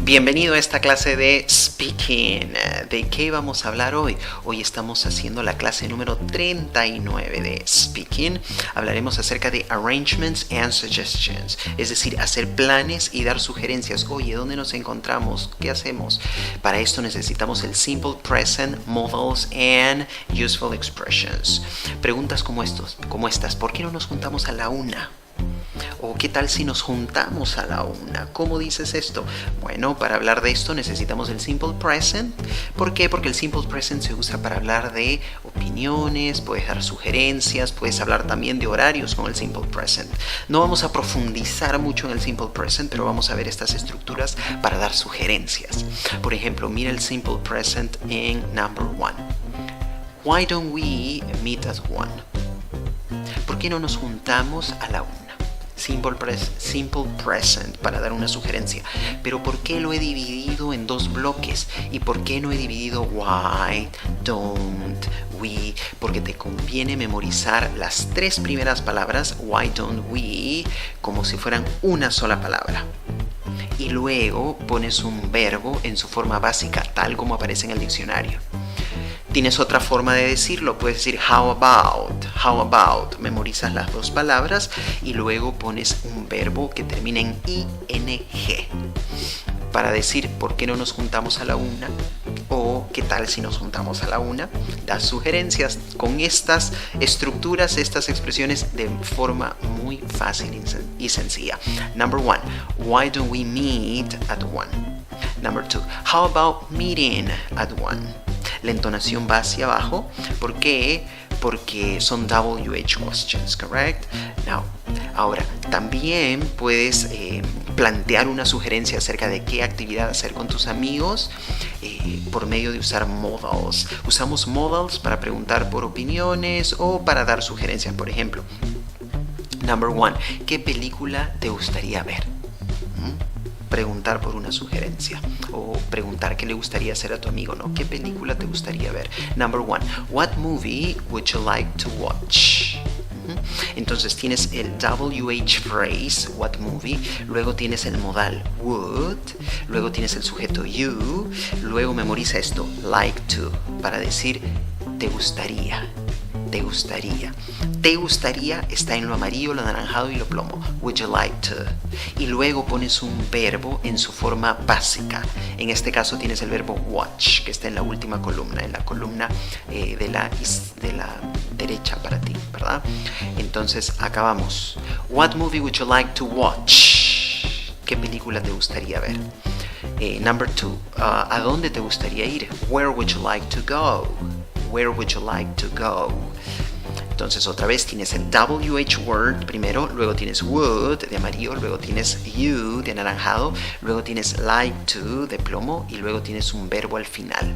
Bienvenido a esta clase de Speaking. ¿De qué vamos a hablar hoy? Hoy estamos haciendo la clase número 39 de Speaking. Hablaremos acerca de Arrangements and Suggestions, es decir, hacer planes y dar sugerencias. Oye, ¿dónde nos encontramos? ¿Qué hacemos? Para esto necesitamos el Simple Present, Modals and Useful Expressions. Preguntas como estas. ¿Por qué no nos juntamos a la una? ¿O qué tal si nos juntamos a la una? ¿Cómo dices esto? Bueno, para hablar de esto necesitamos el Simple Present. ¿Por qué? Porque el Simple Present se usa para hablar de opiniones, puedes dar sugerencias, puedes hablar también de horarios con el Simple Present. No vamos a profundizar mucho en el Simple Present, pero vamos a ver estas estructuras para dar sugerencias. Por ejemplo, mira el Simple Present en number 1. Why don't we meet at 1? ¿Por qué no nos juntamos a la una? Simple present para dar una sugerencia. Pero ¿por qué lo he dividido en dos bloques? ¿Y por qué no he dividido why, don't, we? Porque te conviene memorizar las tres primeras palabras, why don't we, como si fueran una sola palabra. Y luego pones un verbo en su forma básica, tal como aparece en el diccionario. Tienes otra forma de decirlo, puedes decir how about, memorizas las dos palabras y luego pones un verbo que termina en ing para decir por qué no nos juntamos a la una o qué tal si nos juntamos a la una. Das sugerencias con estas estructuras, estas expresiones de forma muy fácil y sencilla. Number 1, why don't we meet at 1? Number 2, how about meeting at 1? La entonación va hacia abajo. ¿Por qué? Porque son WH questions, correct? Now, ahora, también puedes plantear una sugerencia acerca de qué actividad hacer con tus amigos por medio de usar modals. Usamos modals para preguntar por opiniones o para dar sugerencias, por ejemplo. Number 1, ¿qué película te gustaría ver? Preguntar por una sugerencia o preguntar qué le gustaría hacer a tu amigo, ¿no? ¿Qué película te gustaría ver? Number 1, what movie would you like to watch? Entonces tienes el WH phrase, what movie, luego tienes el modal would, luego tienes el sujeto you, luego memoriza esto, like to, para decir te gustaría. Te gustaría está en lo amarillo, lo anaranjado y lo plomo. Would you like to? Y luego pones un verbo en su forma básica. En este caso tienes el verbo watch, que está en la última columna, en la columna de la derecha para ti, ¿verdad? Entonces acabamos. What movie would you like to watch? ¿Qué película te gustaría ver? Number 2, ¿a dónde te gustaría ir? Where would you like to go? Where would you like to go? Entonces otra vez tienes el WH word primero, luego tienes would de amarillo, luego tienes you de anaranjado, luego tienes like to de plomo y luego tienes un verbo al final.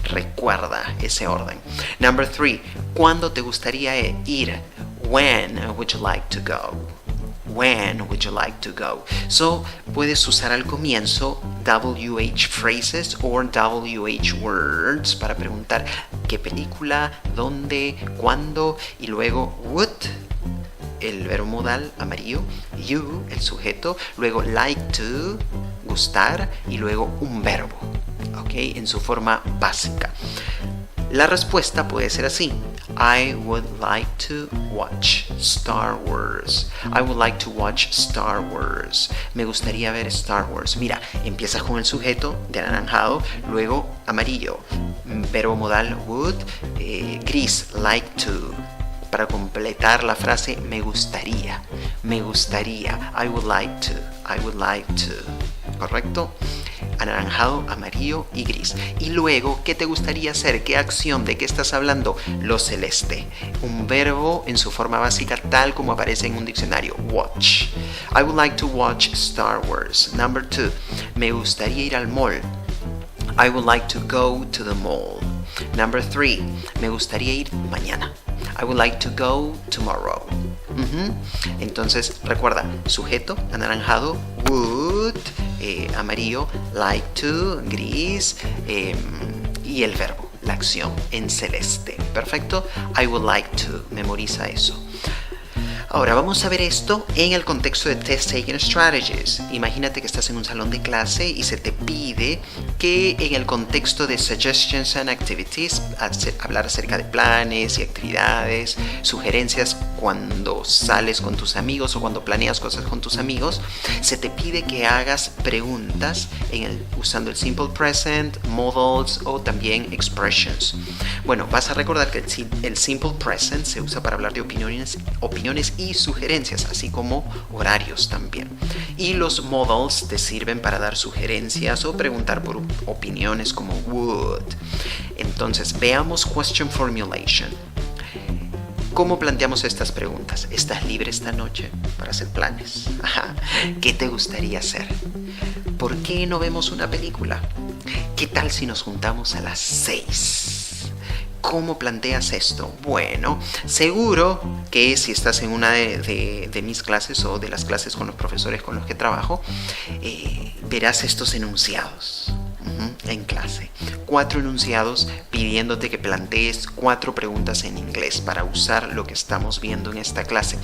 Recuerda ese orden. Number 3, ¿cuándo te gustaría ir? When would you like to go? When would you like to go? So, puedes usar al comienzo WH phrases or WH words para preguntar qué película, dónde, cuándo y luego would, el verbo modal amarillo, you, el sujeto, luego like to, gustar y luego un verbo, ¿ok? En su forma básica. La respuesta puede ser así. I would like to watch Star Wars. I would like to watch Star Wars. Me gustaría ver Star Wars. Mira, empiezas con el sujeto de anaranjado, luego amarillo, verbo modal would, gris, like to. Para completar la frase, me gustaría. I would like to. ¿Correcto? Anaranjado, amarillo y gris. Y luego, ¿qué te gustaría hacer? ¿Qué acción? ¿De qué estás hablando? Lo celeste. Un verbo en su forma básica tal como aparece en un diccionario. Watch. I would like to watch Star Wars. Number 2. Me gustaría ir al mall. I would like to go to the mall. Number 3. Me gustaría ir mañana. I would like to go tomorrow. Entonces, recuerda, sujeto, anaranjado, would, amarillo, like to, gris, y el verbo, la acción, en celeste. Perfecto. I would like to. Memoriza eso. Ahora vamos a ver esto en el contexto de Test Taking Strategies. Imagínate que estás en un salón de clase y se te pide que en el contexto de Suggestions and Activities, hablar acerca de planes y actividades, sugerencias cuando sales con tus amigos o cuando planeas cosas con tus amigos, se te pide que hagas preguntas usando el Simple Present, modals o también expressions. Bueno, vas a recordar que el Simple Present se usa para hablar de opiniones y sugerencias, así como horarios también. Y los modals te sirven para dar sugerencias o preguntar por opiniones como would. Entonces, veamos question formulation. ¿Cómo planteamos estas preguntas? ¿Estás libre esta noche para hacer planes? ¿Qué te gustaría hacer? ¿Por qué no vemos una película? ¿Qué tal si nos juntamos a las 6? ¿Cómo planteas esto? Bueno, seguro que si estás en una de mis clases o de las clases con los profesores con los que trabajo, verás estos enunciados en clase. 4 enunciados pidiéndote que plantees 4 preguntas en inglés para usar lo que estamos viendo en esta clase.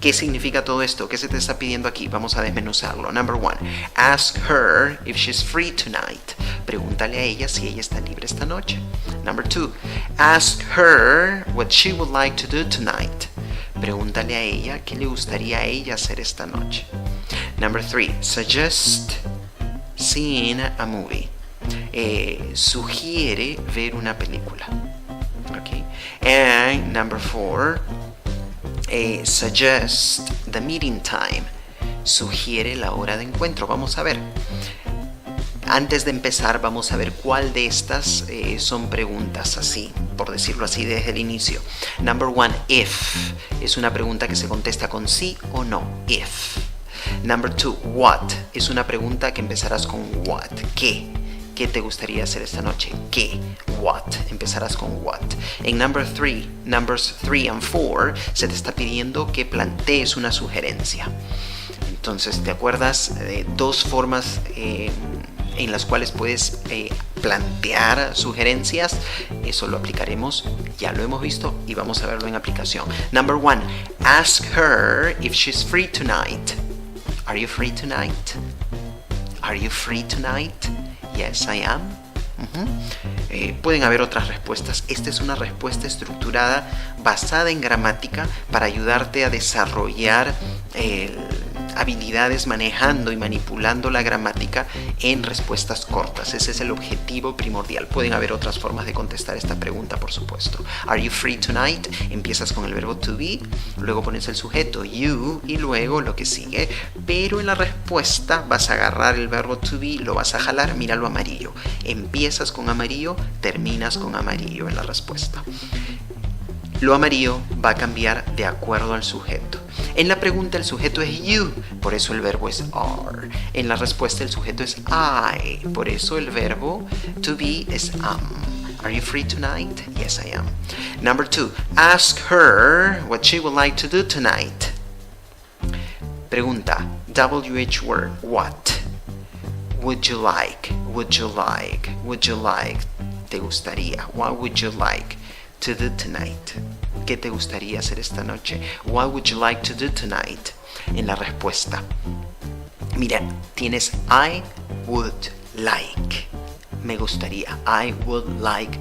¿Qué significa todo esto? ¿Qué se te está pidiendo aquí? Vamos a desmenuzarlo. Number 1. Ask her if she's free tonight. Pregúntale a ella si ella está libre esta noche. Number 2. Ask her what she would like to do tonight. Pregúntale a ella qué le gustaría a ella hacer esta noche. Number 3. Suggest seeing a movie. Sugiere ver una película. Okay. And number 4. Suggest the meeting time. Sugiere la hora de encuentro. Vamos a ver. Antes de empezar, vamos a ver cuál de estas son preguntas así, por decirlo así desde el inicio. Number 1, if. Es una pregunta que se contesta con sí o no. If. Number 2, what. Es una pregunta que empezarás con what. ¿Qué? ¿Qué te gustaría hacer esta noche? ¿Qué? What. Empezarás con what. En numbers 3 and 4 se te está pidiendo que plantees una sugerencia. Entonces, ¿te acuerdas de 2 formas en las cuales puedes plantear sugerencias? Eso lo aplicaremos, ya lo hemos visto y vamos a verlo en aplicación. Number 1, ask her if she's free tonight. Are you free tonight? Are you free tonight? Yes, I am. Pueden haber otras respuestas. Esta es una respuesta estructurada basada en gramática para ayudarte a desarrollar habilidades manejando y manipulando la gramática en respuestas cortas. Ese es el objetivo primordial. Pueden haber otras formas de contestar esta pregunta, por supuesto. Are you free tonight? Empiezas con el verbo to be, luego pones el sujeto you y luego lo que sigue. Pero en la respuesta vas a agarrar el verbo to be, lo vas a jalar, míralo amarillo. Empiezas con amarillo, terminas con amarillo en la respuesta. Lo amarillo va a cambiar de acuerdo al sujeto. En la pregunta el sujeto es you, por eso el verbo es are. En la respuesta el sujeto es I, por eso el verbo to be es am. Are you free tonight? Yes, I am. Number 2, ask her what she would like to do tonight. Pregunta, WH word, what? Would you like? Would you like? Would you like? ¿Te gustaría? What would you like to do tonight? ¿Qué te gustaría hacer esta noche? What would you like to do tonight? En la respuesta, mira, tienes I would like. Me gustaría. I would like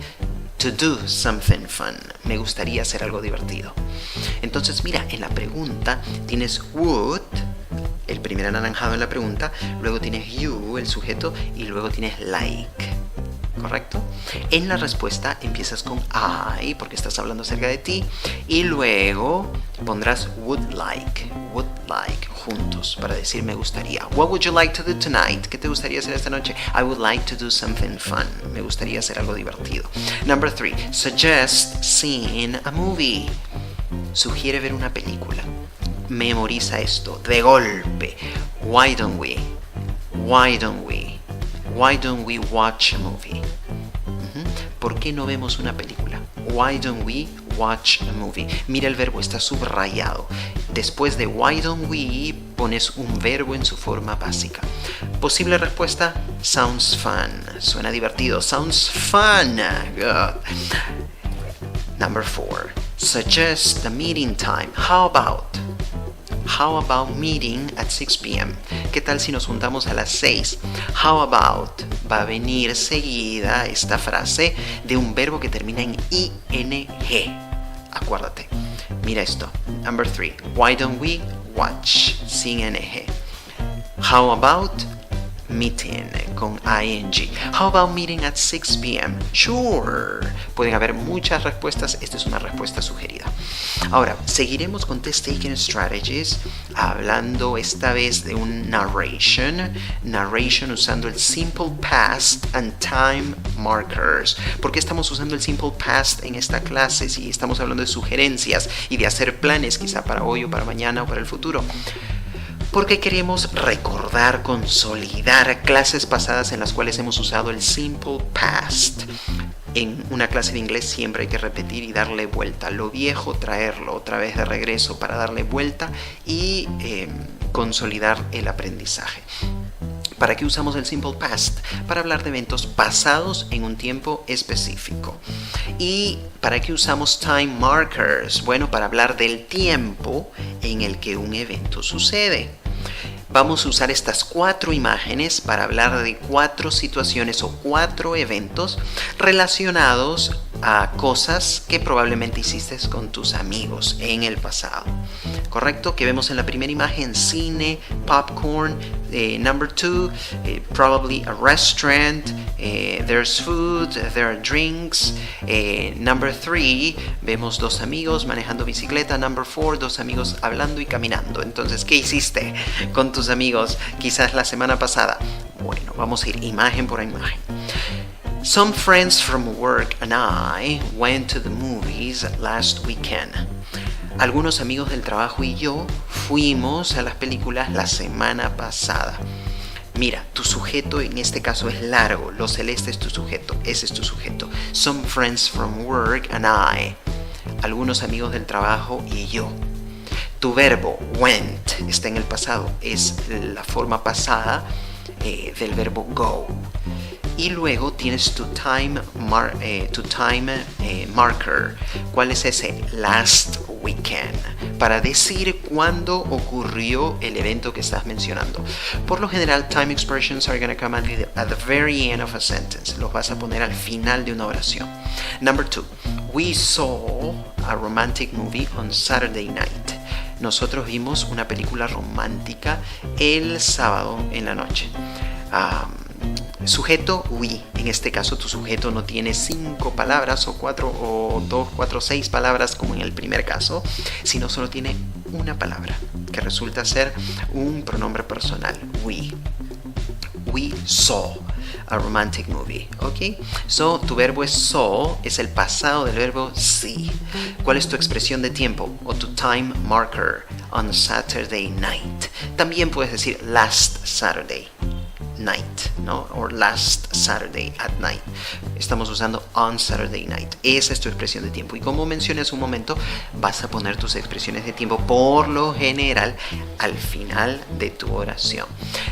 to do something fun. Me gustaría hacer algo divertido. Entonces, mira, en la pregunta tienes would, el primer anaranjado en la pregunta, luego tienes you, el sujeto, y luego tienes like. ¿Correcto? En la respuesta empiezas con I, porque estás hablando acerca de ti, y luego pondrás would like juntos para decir me gustaría. What would you like to do tonight? ¿Qué te gustaría hacer esta noche? I would like to do something fun. Me gustaría hacer algo divertido. Number 3, suggest seeing a movie. Sugiere ver una película. Memoriza esto de golpe. Why don't we watch a movie? ¿Por qué no vemos una película? Why don't we watch a movie? Mira, el verbo está subrayado. Después de why don't we pones un verbo en su forma básica. Posible respuesta, sounds fun. Suena divertido. Sounds fun. Good. Number 4, suggest the meeting time. How about? How about meeting at 6 p.m.? ¿Qué tal si nos juntamos a las 6? How about va a venir seguida esta frase de un verbo que termina en ing. Acuérdate. Mira esto. Number 3. Why don't we watch? Sin ing. How about meeting con ing. How about meeting at 6 p.m.? Sure. Pueden haber muchas respuestas. Esta es una respuesta sugerida. Ahora, seguiremos con test taking strategies, hablando esta vez de un narration usando el simple past and time markers. ¿Por qué estamos usando el simple past en esta clase? Si estamos hablando de sugerencias y de hacer planes, quizá para hoy o para mañana o para el futuro. Porque queremos recordar, consolidar clases pasadas en las cuales hemos usado el simple past. En una clase de inglés siempre hay que repetir y darle vuelta. Lo viejo, traerlo otra vez de regreso para darle vuelta y consolidar el aprendizaje. ¿Para qué usamos el simple past? Para hablar de eventos pasados en un tiempo específico. ¿Y para qué usamos time markers? Bueno, para hablar del tiempo en el que un evento sucede. Vamos a usar estas 4 imágenes para hablar de 4 situaciones o 4 eventos relacionados a cosas que probablemente hiciste con tus amigos en el pasado. ¿Correcto? Que vemos en la primera imagen: cine, popcorn. Number 2, probably a restaurant. There's food, there are drinks. Number 3, vemos 2 amigos manejando bicicleta. Number 4, 2 amigos hablando y caminando. Entonces, ¿qué hiciste con tus amigos quizás la semana pasada? Bueno, vamos a ir imagen por imagen. Some friends from work and I went to the movies last weekend. Algunos amigos del trabajo y yo fuimos a las películas la semana pasada. Mira, tu sujeto en este caso es largo. Lo celeste es tu sujeto. Ese es tu sujeto. Some friends from work and I. Algunos amigos del trabajo y yo. Tu verbo went está en el pasado. Es la forma pasada del verbo go. Y luego tienes tu time marker. ¿Cuál es ese? Last weekend. Para decir cuándo ocurrió el evento que estás mencionando. Por lo general, time expressions are going to come at the very end of a sentence. Los vas a poner al final de una oración. Number 2. We saw a romantic movie on Saturday night. Nosotros vimos una película romántica el sábado en la noche. Sujeto, we. En este caso tu sujeto no tiene 5 palabras o 4 o 2, 4, 6 palabras como en el primer caso, sino solo tiene una palabra que resulta ser un pronombre personal, we. We saw a romantic movie, ¿ok? So, tu verbo es saw, es el pasado del verbo see. ¿Cuál es tu expresión de tiempo o tu time marker? On Saturday night. También puedes decir last Saturday night, ¿no? Or last Saturday at night. Estamos usando on Saturday night. Esa es tu expresión de tiempo. Y como mencioné hace un momento, vas a poner tus expresiones de tiempo por lo general al final de tu oración.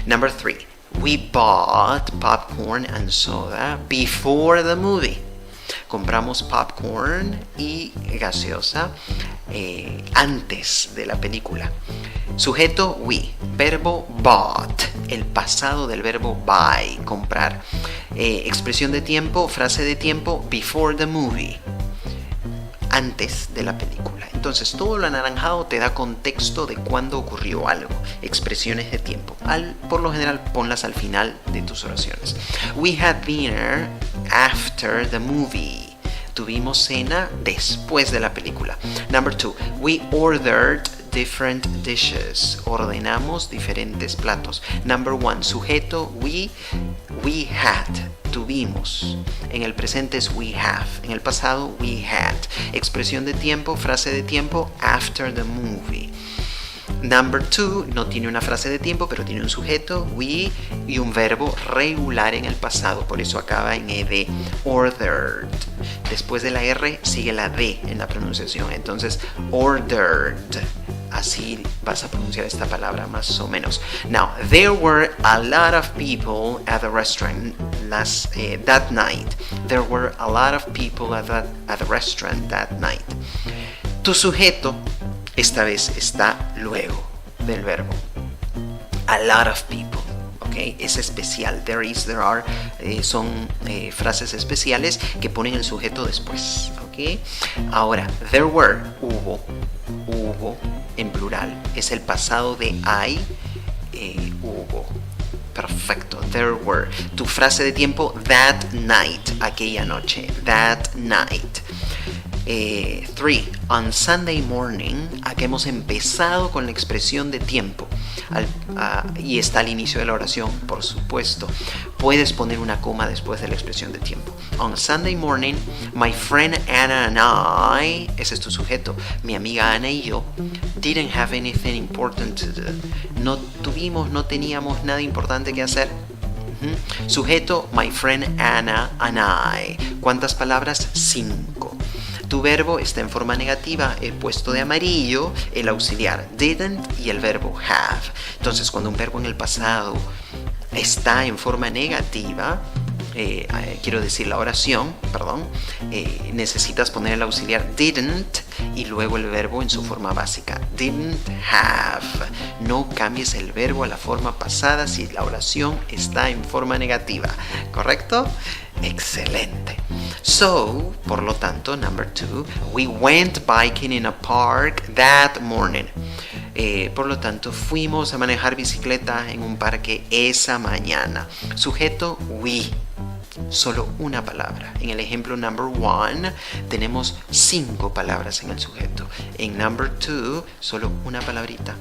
Number 3. We bought popcorn and soda before the movie. Compramos popcorn y gaseosa antes de la película. Sujeto, we. Verbo, bought. El pasado del verbo buy, comprar. Expresión de tiempo, frase de tiempo, before the movie. Antes de la película. Entonces, todo lo anaranjado te da contexto de cuándo ocurrió algo. Expresiones de tiempo. Por lo general, ponlas al final de tus oraciones. We had dinner after the movie. Tuvimos cena después de la película. Number 2. We ordered different dishes. Ordenamos diferentes platos. Number 1. Sujeto, we had. Tuvimos. En el presente es we have. En el pasado, we had. Expresión de tiempo, frase de tiempo, after the movie. Number 2 no tiene una frase de tiempo, pero tiene un sujeto, we, y un verbo regular en el pasado. Por eso acaba en ed. Ordered. Después de la R sigue la D en la pronunciación. Entonces, ordered. Así vas a pronunciar esta palabra más o menos. Now, there were a lot of people at the restaurant that night. There were a lot of people at the restaurant that night. Tu sujeto esta vez está luego. del verbo. A lot of people. Okay, es especial. There is, there are, son frases especiales que ponen el sujeto después. Okay. Ahora, there were, hubo en plural. Es el pasado de I, hubo. Perfecto. There were. Tu frase de tiempo, that night, aquella noche. That night. 3. On Sunday morning, aquí hemos empezado con la expresión de tiempo y está al inicio de la oración, por supuesto. Puedes poner una coma después de la expresión de tiempo. On Sunday morning, my friend Anna and I, ese es tu sujeto, mi amiga Ana y yo, didn't have anything important to do. No teníamos nada importante que hacer. Sujeto, my friend Anna and I. ¿Cuántas palabras? 5. Tu verbo está en forma negativa, he puesto de amarillo el auxiliar didn't y el verbo have. Entonces, cuando un verbo en el pasado está en forma negativa, quiero decir la oración, necesitas poner el auxiliar didn't y luego el verbo en su forma básica. Didn't have. No cambies el verbo a la forma pasada si la oración está en forma negativa. ¿Correcto? Excelente. So, por lo tanto, number 2, we went biking in a park that morning. Por lo tanto, fuimos a manejar bicicleta en un parque esa mañana. Sujeto, we. Solo una palabra. En el ejemplo number 1 tenemos 5 palabras en el sujeto. En number 2 solo una palabrita.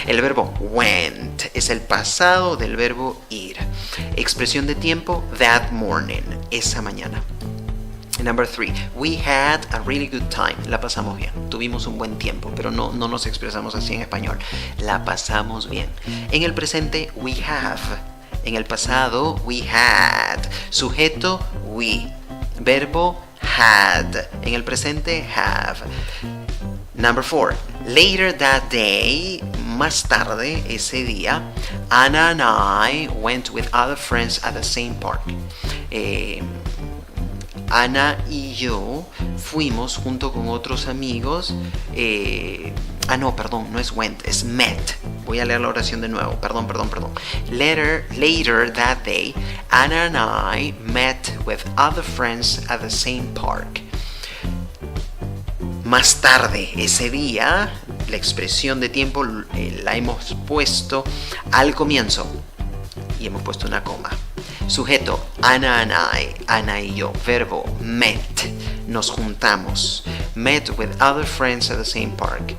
El verbo went es el pasado del verbo ir. Expresión de tiempo, that morning, esa mañana. Number 3, we had a really good time. La pasamos bien, tuvimos un buen tiempo, pero no nos expresamos así en español. La pasamos bien. En el presente, we have. En el pasado, we had. Sujeto, we. Verbo, had. En el presente, have. Number 4. Later that day, más tarde ese día, Anna and I went with other friends at the same park. Ana y yo fuimos junto con otros amigos. No es went, es met. Voy a leer la oración de nuevo. Perdón. Later that day, Anna and I met with other friends at the same park. Más tarde ese día, la expresión de tiempo la hemos puesto al comienzo y hemos puesto una coma. Sujeto, Anna and I, Ana y yo. Verbo, met, nos juntamos. Met with other friends at the same park.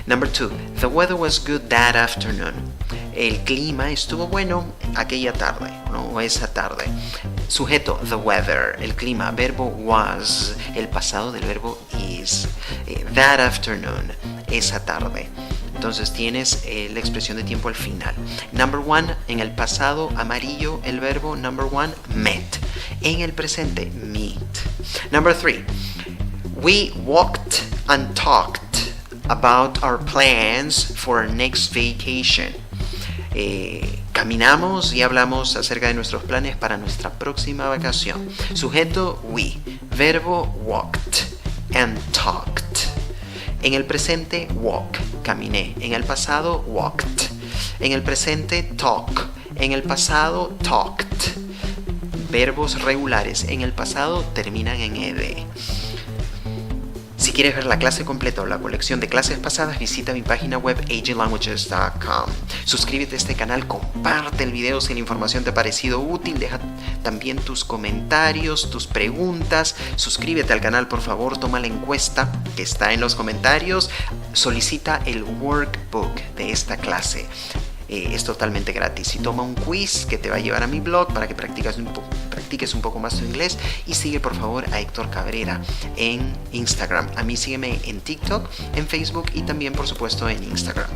Number 2, the weather was good that afternoon. El clima estuvo bueno aquella tarde, o esa tarde. Sujeto, the weather, el clima. Verbo was, el pasado del verbo is. That afternoon, esa tarde. Entonces tienes la expresión de tiempo al final. Number 1, en el pasado amarillo el verbo number 1, met. En el presente, meet. Number 3, we walked and talked about our plans for our next vacation. Caminamos y hablamos acerca de nuestros planes para nuestra próxima vacación. Sujeto, we. Verbo, walked and talked. En el presente, walk, caminé. En el pasado, walked. En el presente, talk. En el pasado, talked. Verbos regulares en el pasado terminan en ed. Si quieres ver la clase completa o la colección de clases pasadas, visita mi página web aglanguages.com. Suscríbete a este canal, comparte el video si la información te ha parecido útil, deja también tus comentarios, tus preguntas. Suscríbete al canal, por favor, toma la encuesta que está en los comentarios, solicita el workbook de esta clase. Es totalmente gratis y toma un quiz que te va a llevar a mi blog para que practiques un poco más tu inglés. Y sigue por favor a Héctor Cabrera en Instagram. A mí sígueme en TikTok, en Facebook y también por supuesto en Instagram.